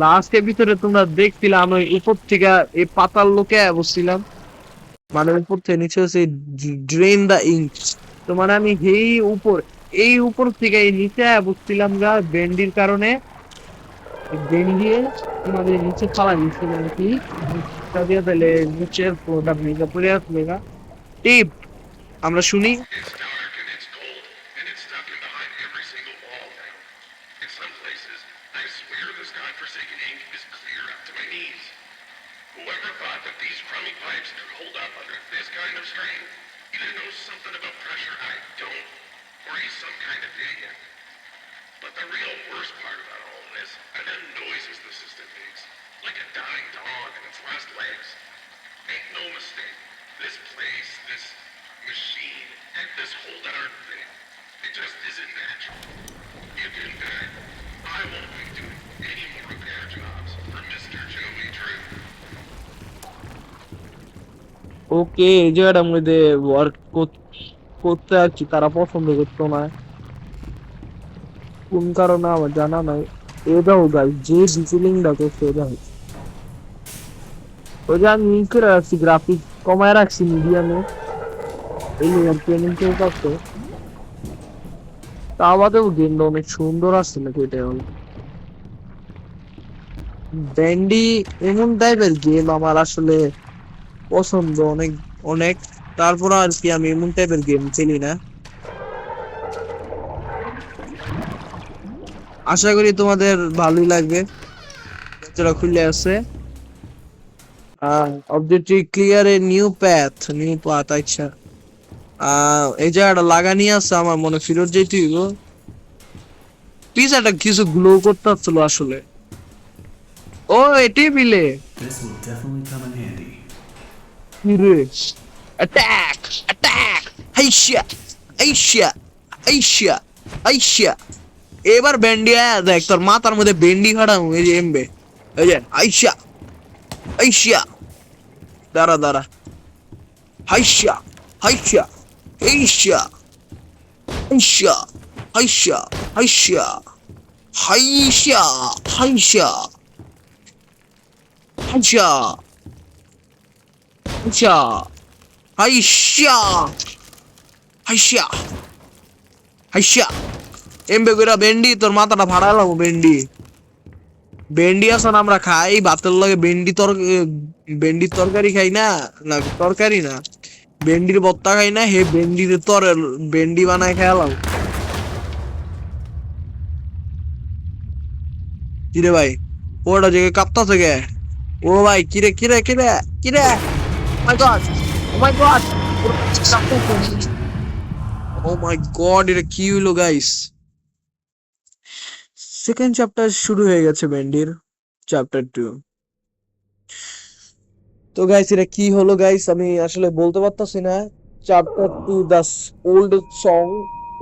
লাস্টের ভিতরে তোমরা দেখছিলাম আমি উপর থেকে এই পাতাল লোকে বসছিলাম, মানে উপর থেকে নিচে হচ্ছে ড্রেন দা ইঙ্ক। তো মানে আমি এই উপর থেকে এই নিচে বসছিলাম গা বেন্ডির কারণে। বেন্ড দিয়ে তোমাদের নিচে ফালা নিচ্ছিল নাকি দিয়ে তাহলে নিচের ফ্লোরটা ভেঙে পড়ে আসবে গা। টিপ আমরা শুনি। It's dark and it's cold, and it's stuck in behind every single wall. In some places, I swear this godforsaken ink is clear up to my knees. Whoever thought that these crummy pipes could hold up under this kind of strain either knows something about pressure I don't, or he's some kind of idiot. But the real worst part about all this are the noises the system makes, like a dying dog in its last legs. Make no mistake, this place, this machine, and this whole darn thing, it just isn't natural. You can bet I won't be doing any more repair jobs for Mr. Joey Drew. ওকে, এই জায়গাটার মধ্যে work করতে আসছি, তারা পছন্দ করতো না কোন কারণে আমার জানা নাই। এটাও গাই যে ডিটেলিংটা করছে এটা হচ্ছে ওই যে আমি ই করে রাখছি, গ্রাফিক কমায় রাখছি মিডিয়ামে, এই ট্রেনিং কেউ করতো। তা বাদেও গেমটা অনেক সুন্দর আসছিল ওইটাই হল। ব্যান্ডি এমন টাইপের গেম আমার আসলে পছন্দ অনেক অনেক। তারপর আর কি আমি এমন টাইপের গেম খেলি না। আশা করি তোমাদের ভালোই লাগবে। যেটা খুলে আছে objective clear a new path. আচ্ছা এই জায়গাটা লাগানি আছে আমার মনে ফিরত যেতে হইব। পিছাটা কিছু গ্লো করতে হচ্ছিল আসলে। ও এটি মিলে This will definitely come in handy. Attack attack হাইশা হাইশা হাইশা হাইশা। এবার বেন্ডি আয়া দেখ তোর মাথার মধ্যে বেন্ডি খাড়াম এই যে এমবে এই যে আইসা আইসা। দাঁড়া দাঁড়া হাইশা হাইশা এইশা হাইশা হাইশা হাইশা হাইশা হাইশা হাইশা হাইশা হাইশা হাইশা হাইশা। এমবে কইরা বেন্ডি তোর মাথাটা ফাড়ালাম। বেন্ডি বেন্ডি আসন আমরা খাই ভাতের লগে বেন্ডির তরকারি খাই না, না তরকারি না বেন্ডির ভর্তা খাই না, হে বেন্ডির বেন্ডি বানায় খেয়ালাম। কিরে ভাই ওটা জায়গায় কাঁপতা থেকে ও ভাই কিরে কিরে কিরে কিরে মাই গড ও মাই গড ও মাই গড এটা কি হলো গাইস। সেকেন্ড চ্যাপ্টার শুরু হয়ে গেছে বেন্ডির, চ্যাপ্টার 2। তো গাইস এটা কি হলো গাইস আমি আসলে বলতে পারতাছি না। Chapter 2 the old song.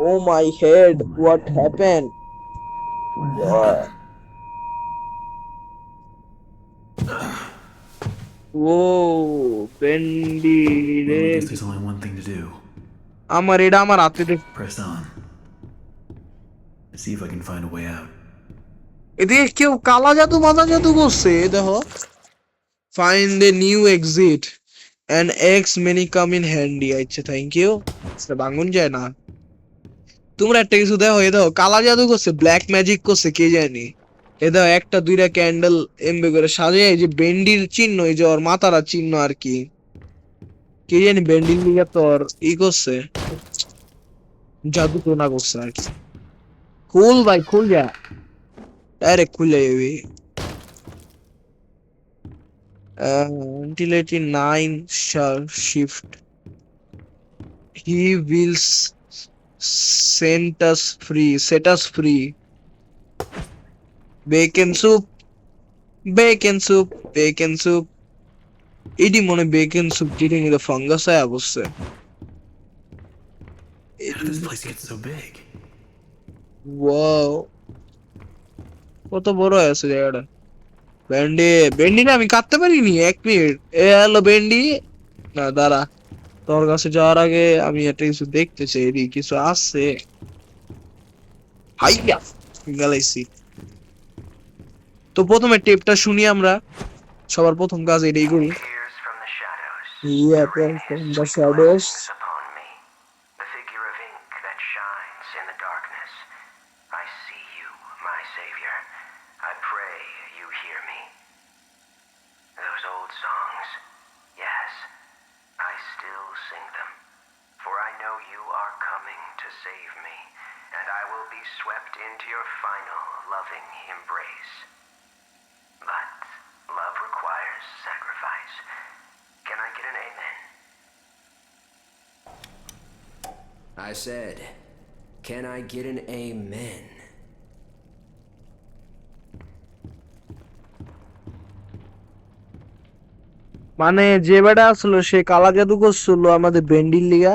Oh my head what happen. ও বেন্ডি রে Well, I guess there's only one thing to do. আমার এটা আমার হাতে দেখ। Press on. And see if I can find a way out. এদিকে কেউ কালা জাদু মাদা জাদু করছে দেখো। Find the new exit and X many come in handy। আচ্ছা থ্যাংক ইউ। সেটা ভাঙুন যায় না। তোমরা একটা কিছু দেখো এ দেখো কালা জাদু করছে, ব্ল্যাক ম্যাজিক করছে কে জানি। এ দেখো একটা দুইটা ক্যান্ডেল এমবে করে সাজিয়ে এই যে বেন্ডির চিহ্ন, এই যে ওর মাথার চিহ্ন আর কি। কে জানি বেন্ডির লিগে তোর ই করছে, জাদু টোনা করছে আর কি। খুল ভাই খুল যা, ডাইরেক্ট খুলে যাবি। Until 89 shall shift. He will set us free. Bacon soup, bacon soup, bacon soup. এটি মনে বেকন স্যুপ যেটা নিয়ে ফাঙ্গাস আয় অবশ্যই। How did this place get so big? Wow কত বড় আছে জায়গাটা। বেন্ডি বেন্ডি না আমি কাটতে পারিনি, এক মিনিট। এ হ্যালো বেন্ডি, না দাঁড়া তোর কাছে যাওয়ার আগে আমি একটা কিছু দেখতে চাই, এদিকে কিছু আছে। হাইয়া গালাইছি তো প্রথমে টেপটা শুনি আমরা, সবার প্রথম কাজ এটাই করি। Appears from the shadows. Yeah, from the shadows. Upon me, the figure of ink that shines in the darkness. I see you, my savior. I pray you hear me. Those old songs, yes, I still sing them, for I know you are coming to save me, and I will be swept into your final loving embrace. But love requires sacrifice. Can I get an amen? I said, can I get an amen? মানে যে বেটা আসলো সে কালা জাদু করছিল আমাদের বেন্ডির লিগা,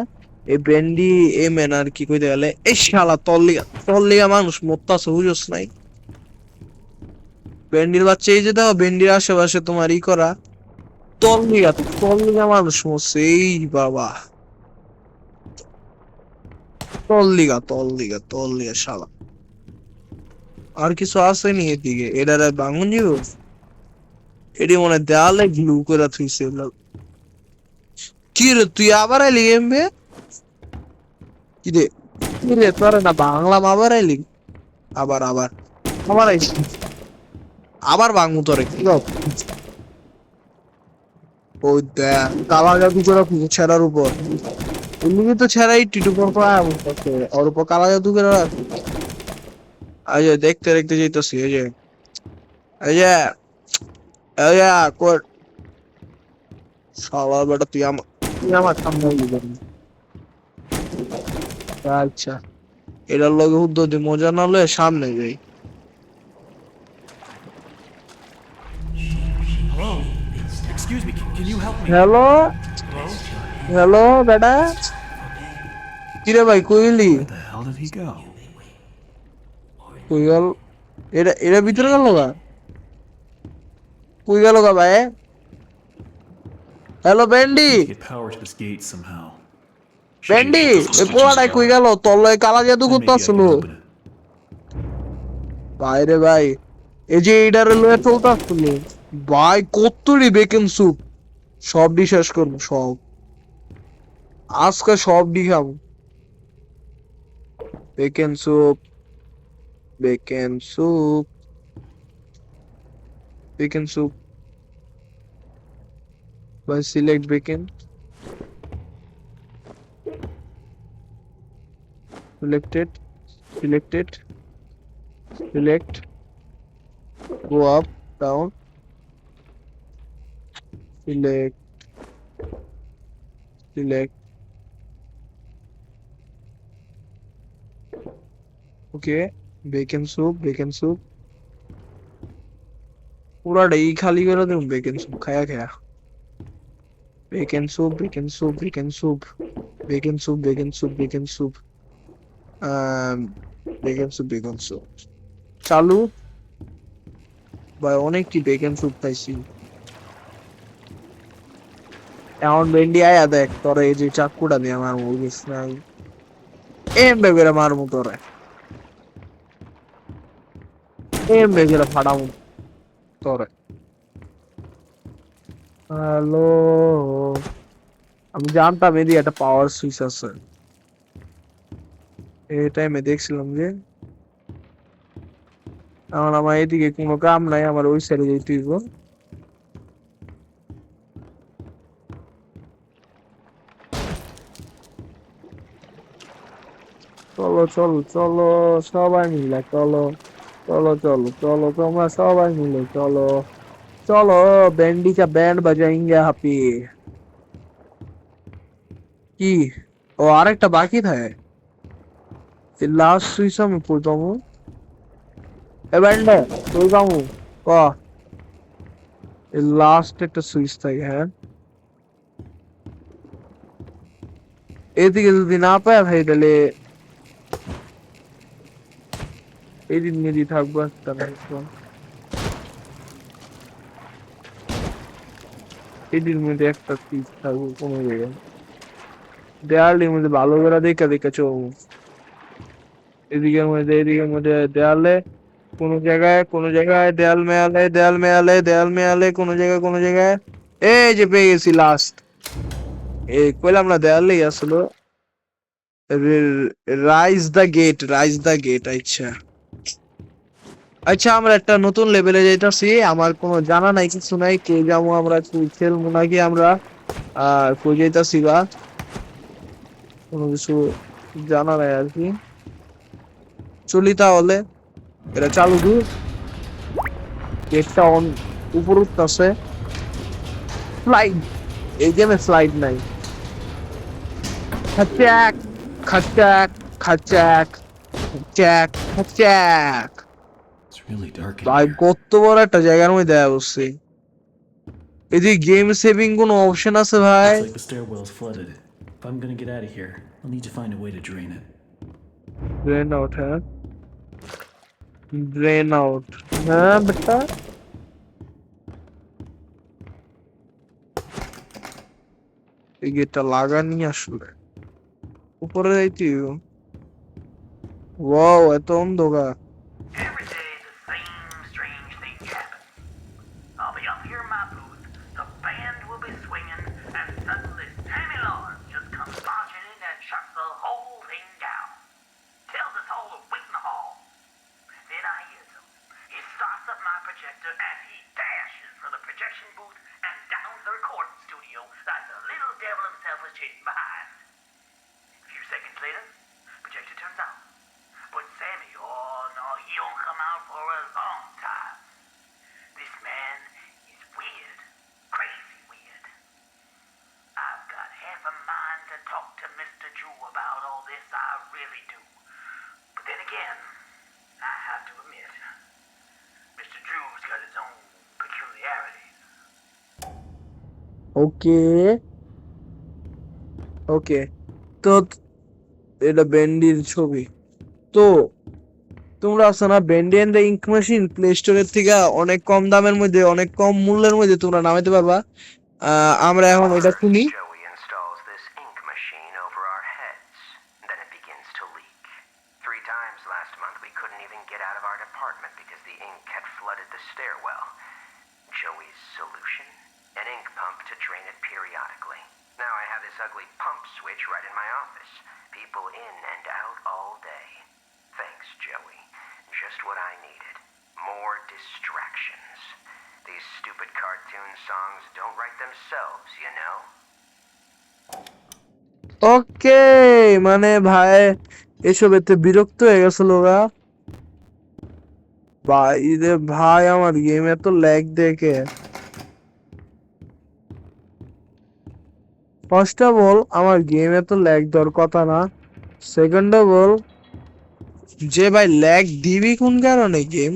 এই বেন্ডি এ main আর কি কইতে গেলে এই শালা তোর লিগা মানুষ মরতাছে বুঝছ নাই। বেন্ডির বাচ্চা এই যে দেখো বেন্ডির আশেপাশে তোমার ই করা, তোর লিগা মানুষ মরছে এই বাবা, তোর লিগা শালা। আর কিছু আসেনি এদিকে, এটার ভাঙন দিব, এটি মনে হয় দেয়ালে গ্লু করে থুইছে। কি রে তুই আবার আইলি এমবে? কি রে তোর না বাংলা আবার আইলি? আবার আইছি, আবার ভাঙু তোরে কি গো? ওই দেখ কালা জাদু করে ছেড়ার উপর, এমনি তো ছেড়াই টিটু পর ওর উপর কালা জাদু করে দেখতে যাইতেছি। এই যে শালা বেটা তুই আমার সামনে আচ্ছা এটার লগে উদ্যোগ মজা না হলে সামনে যাই। Hello? Excuse me, can you help me? Hello বেটা, কিরে ভাই কইলি? Where the hell did he go? কই গেল? এরা ভিতরে গেল গা? কই গেল গা ভাই? Hello Bendy, Get power to this gate somehow. Bendy এই পোলাটাই কই গেল? তোর লগে কালা জাদু Then maybe I করতে can আসলো open it. ভাই রে ভাই, এই যে এইটারে লয়ে চলতে আসলো ভাই, কতটি বেকেন স্যুপ সব ডি শেষ করবো, সব আজকে সব ডি খাবো। Bacon soup by select bacon, select, go up, down, select, okay, bacon soup পুরাটাই খালি করে দেব, বেকেন স্যুপ খায়া বেকেন স্যুপ চালু ভাই, অনেকটি বেকেন স্যুপ খাইছি। এখন ভেন্ডি আয়া দেখ তোরা এই যে চাকুটা দিয়ে আমার মুরগিস নাই এমবে করে মারমু তোরে, এমবে করে ফাটামু তোরে। হ্যালো, আমি জানতাম এদিকে একটা পাওয়ার সুইচ আছে, এই টাইমে দেখছিলাম যে। এখন আমার এদিকে কোনো কাম নাই, আমার ওই সাইডে যেতে হইব। চলো সবাই মিলে চলো তোমরা সবাই মিলে চলো बैंडी का बैंड बजाएंगे यहाँ पे। কি ও আরেকটা বাকি থাকে, লাস্ট সুইচ আমি পড়তাম এ ব্যান্ডে তুই গামু ক লাস্ট একটা সুইচ থাকে। হ্যাঁ এদিকে যদি না পায় ভাই তাহলে এদিন মেদি থাকবো একটা এদিন মধ্যে একটা সুইচ থাকবো কোনো জায়গায়, দেয়ালের মধ্যে ভালো করে দেখা চলবো। এদিকের মধ্যে দেয়ালে কোন জায়গায় দেয়াল মেয়ালে কোন জায়গায় এই যে পেয়ে গেছি লাস্ট। এই কইলাম না দেয়ালেই আসলো। রাইজ দা গেট আচ্ছা। আচ্ছা আমরা একটা নতুন লেভেলে যাইতাছি, আমার কোনো জানা নাই কিছু নাই, কে যাবো আমরা, খেলবো নাকি আমরা, কই যাইতাছি বা কোনো কিছু জানা নাই আর কি। চলি তাহলে, এটা চালু দু, গেটটা অন, উপর উঠতেছে। স্লাইড, এই গেমে স্লাইড নাই। খাচ্চাক খাচ্চাক খাচ্চাক খাচ্চাক খাচ্চাক। It's really dark in ভাই here. কত বড় একটা জায়গার মধ্যে বসছি। এদিকে গেম সেভিং কোনো অপশন আছে ভাই? Looks like the stairwell's flooded. If I'm gonna get out of here, I'll need to find a way to drain it. Drain out, হ্যাঁ ড্রেন আউট, হ্যাঁ বেটা। এই গেটটা লাগানি আসলে উপরে যাইতে। ওয়াও এত অন্ধকার। Every day the same strange thing happens. I'll be up here in my booth, the band will be swinging, and suddenly Sammy Lawrence just comes marching in and shuts the whole thing down. Tells us all to wait in the hall. Then I hears him. He starts up my projector and he dashes for the projection booth and down to the recording studio like the little devil himself was chasing behind. A few seconds later, projector turns out. But Sammy, oh no, he don't come out for a long time. This man is weird, crazy weird. I've got half a mind to talk to Mr. Drew about all this, I really do. But then again, I have to admit, Mr. Drew's got his own peculiarities. ওকে ওকে, তো এটা বেন্ডির ছবি। তো তোমরা আছো না Bendy and the Ink Machine, play স্টোরের থেকে অনেক কম দামের মধ্যে, অনেক কম মূল্যের মধ্যে তোমরা নামাইতে পারবা। আমরা এখন এটা খুলি। Joey installs this ink machine over our heads. Then it begins to leak. 3 times last month we couldn't even get out of our department because the ink had flooded the stairwell. Joey's solution? An ink pump to drain it periodically. Now I have this ugly pump switch right in my office. People in and out all day. Thanks, Joey. Just what I needed. More distractions. These stupid cartoon songs don't write themselves, you know? ওকে, মানে ভাই এসব এতে বিরক্ত হয়ে গেছিল ওরা। ভাই রে ভাই, আমার গেম এত ল্যাগ দেখে। ফার্স্ট অফ অল আমার গেম এত ল্যাগ দেওয়ার কথা না। সেকেন্ড অফ অল যে ভাই ল্যাগ দিবি কোন কারণে game?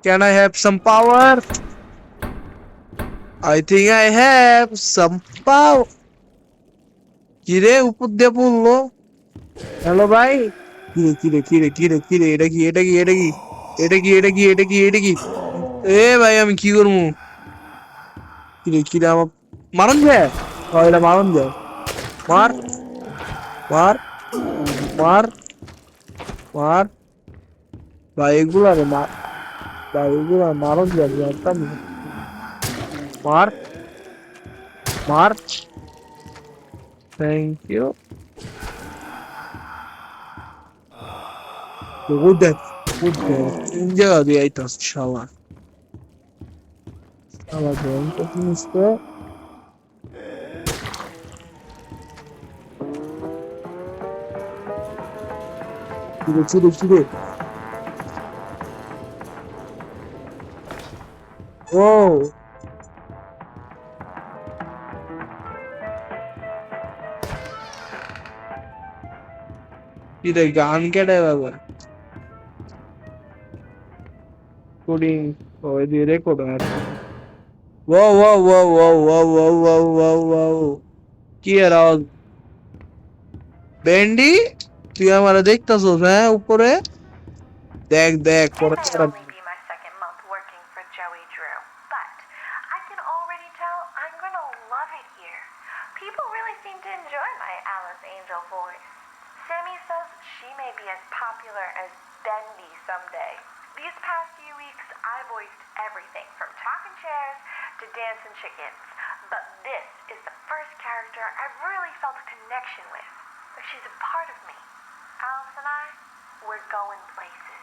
Can I have some power? I think I have some power. কিরে উপর দিয়ে পড়লো? হ্যালো ভাই, কিরে এটা কি? এ ভাই আমি কি করবো? কিরে আমার মারন যায়? এটা মারন যায়। মার মার মার মার ভাই, এগুলা রে মার ভাই, এগুলা মারন যায়। মার মার, থ্যাংক ইউ। Good. কোন জায়গা দিয়ে আইতাছে শালা? শালা ব্যাংকে জিনিসটা চিরে। ও কিরে গান কেটে বাবা কোডিং, ওই দিয়ে রেকর্ড হয়। ও কি এর আওয়াজ? বেন্ডি তুই আমার দেখতাছস? হ্যাঁ উপরে দেখ পরে This might only be my second month working for Joey Drew, but I can already tell I'm gonna love it here. People really angel voice. Sammy says she may be as popular as Bendy someday. These past few weeks, I voiced everything from talking chairs to dancing chickens. But this is the first character I've really felt a connection with. Like she's a part of me. Alice and I, we're going places.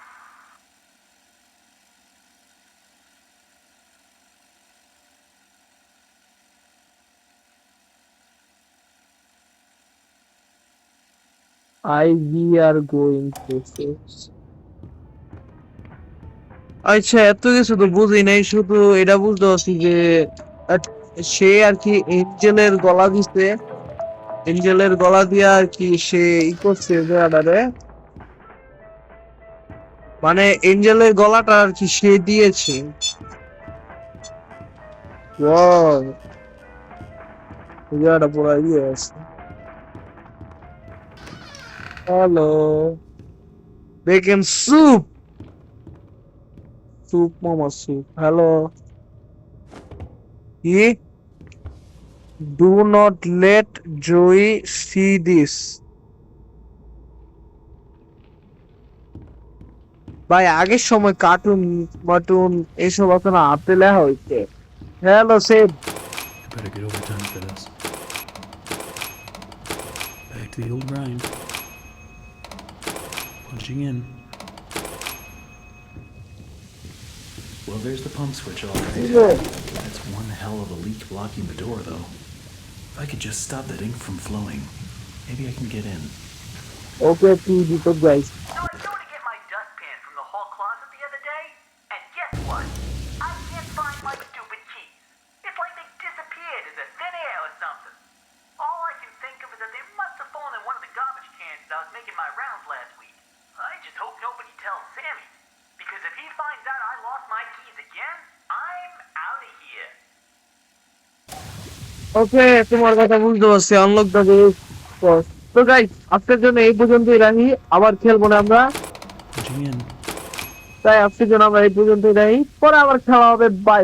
we are going places. আচ্ছা, এত কিছু তো বুঝি নাই, শুধু এটা বুঝতে পারছি যে আহ, সে আর কি এঞ্জেলের গলা দিছে, এঞ্জেলের গলা দিয়া আর কি সে ই করছে জায়গাটারে, মানে এঞ্জেলের গলাটা আর কি সে দিয়েছে। ওয়াও, এই জায়গাটা পুরো ইয়ে আছে। হ্যালো, বেকন স্যুপ, স্যুপ মামা স্যুপ। হ্যালো, কি? Do not let Joey see this. ভাই আগের সময় কার্টুন মাটুন এসব এখন হাতে লেখা হইছে। Hello save, I better get overtime for this. Back to the old grind. Punching in. Well, there's the pump switch, all right. That's one hell of a leak blocking the door, though. If I could just stop that ink from flowing, maybe I can get in. ওকে তুই দিতো guys. So I go to get my dustpan from the hall closet the other day, and guess what? I can't find my stupid keys. It's like they disappeared into thin air or something. All I can think of is that they must have fallen in one of the garbage cans as I was making my rounds last week. I just hope nobody tells Sammy, because if he finds out I lost my keys again, I'm out of here. ওকে, তোমার কথা বুঝতে পারছি, unlock দা gate. তো guys, আজকের জন্য এই পর্যন্তই রাখি, আবার খেলবো না আমরা, Punching in. তাই আজকের জন্য আমরা এই পর্যন্তই রাখি, পরে আবার খেলা হবে। বাই।